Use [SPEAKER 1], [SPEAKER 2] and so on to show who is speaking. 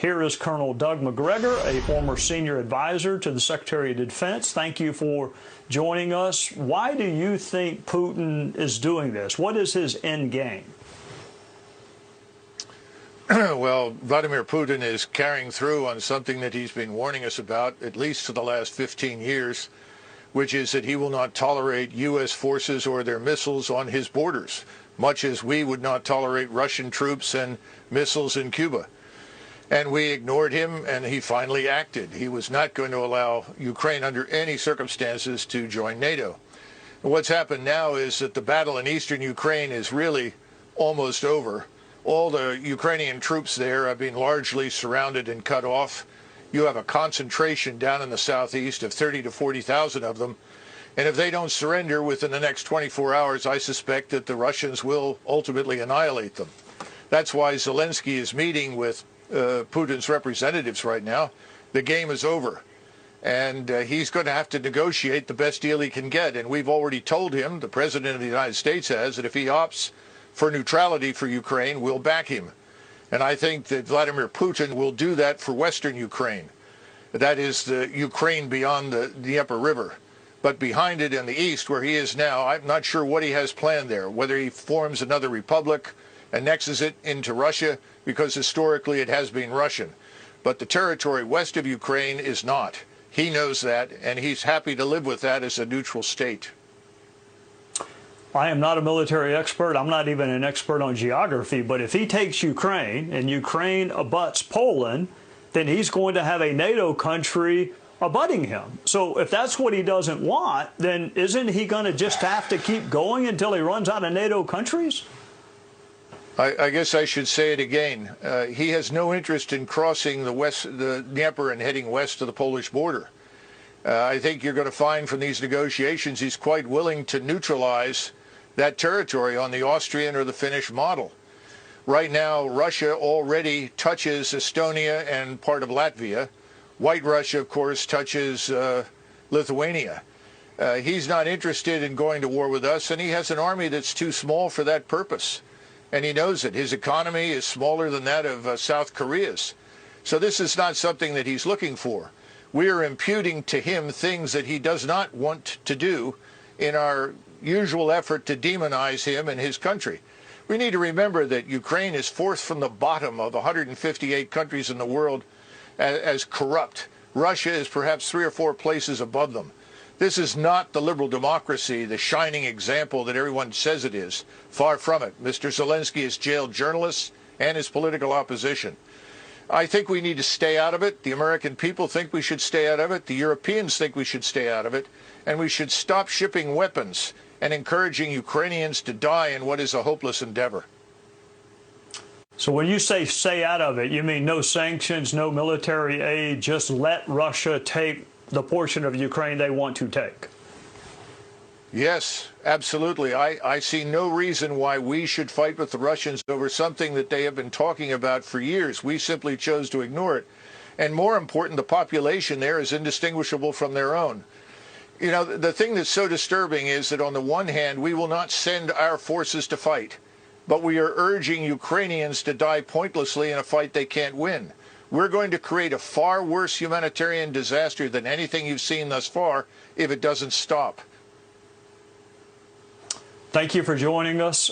[SPEAKER 1] Here is Colonel Doug McGregor, a former senior advisor to the Secretary of Defense. Thank you for joining us. Why do you think Putin is doing this? What is his end game?
[SPEAKER 2] Well, Vladimir Putin is carrying through on something that he's been warning us about, at least for the last 15 years, which is that he will not tolerate U.S. forces or their missiles on his borders, much as we would not tolerate Russian troops and missiles in Cuba. And we ignored him, and he finally acted. He was not going to allow Ukraine under any circumstances to join NATO. And what's happened now is that the battle in eastern Ukraine is really almost over. All the Ukrainian troops there have been largely surrounded and cut off. You have a concentration down in the southeast of 30 to 40,000 of them. And if they don't surrender within the next 24 hours, I suspect that the Russians will ultimately annihilate them. That's why Zelensky is meeting with Putin's representatives right now. The game is over. And he's going to have to negotiate the best deal he can get. And we've already told him, the President of the United States has, that if he opts for neutrality for Ukraine, we'll back him. And I think that Vladimir Putin will do that for Western Ukraine. That is the Ukraine beyond the Dnieper River. But behind it in the east, where he is now, I'm not sure what he has planned there, whether he forms another republic, annexes it into Russia, because historically it has been Russian. But the territory west of Ukraine is not. He knows that, and he's happy to live with that as a neutral state.
[SPEAKER 1] I am not a military expert. I'm not even an expert on geography. But if he takes Ukraine and Ukraine abuts Poland, then he's going to have a NATO country abutting him. So if that's what he doesn't want, then isn't he going to just have to keep going until he runs out of NATO countries?
[SPEAKER 2] I guess I should say it again. He has no interest in crossing the Dnieper and heading west to the Polish border. I think you're going to find from these negotiations he's quite willing to neutralize that territory on the Austrian or the Finnish model. Right now, Russia already touches Estonia and part of Latvia. White Russia, of course, touches Lithuania. He's not interested in going to war with us, and he has an army that's too small for that purpose. And he knows it. His economy is smaller than that of South Korea's. So this is not something that he's looking for. We are imputing to him things that he does not want to do in our usual effort to demonize him and his country. We need to remember that Ukraine is fourth from the bottom of 158 countries in the world as corrupt. Russia is perhaps 3 or 4 places above them. This is not the liberal democracy, the shining example that everyone says it is. Far from it. Mr. Zelensky has jailed journalists and his political opposition. I think we need to stay out of it. The American people think we should stay out of it. The Europeans think we should stay out of it. And we should stop shipping weapons and encouraging Ukrainians to die in what is a hopeless endeavor.
[SPEAKER 1] So when you say stay out of it, you mean no sanctions, no military aid, just let Russia take the portion of Ukraine they want to take?
[SPEAKER 2] Yes, absolutely. I see no reason why we should fight with the Russians over something that they have been talking about for years. We simply chose to ignore it. And more important, the population there is indistinguishable from their own. You know, the thing that's so disturbing is that on the one hand, we will not send our forces to fight, but we are urging Ukrainians to die pointlessly in a fight they can't win. We're going to create a far worse humanitarian disaster than anything you've seen thus far if it doesn't stop.
[SPEAKER 1] Thank you for joining us.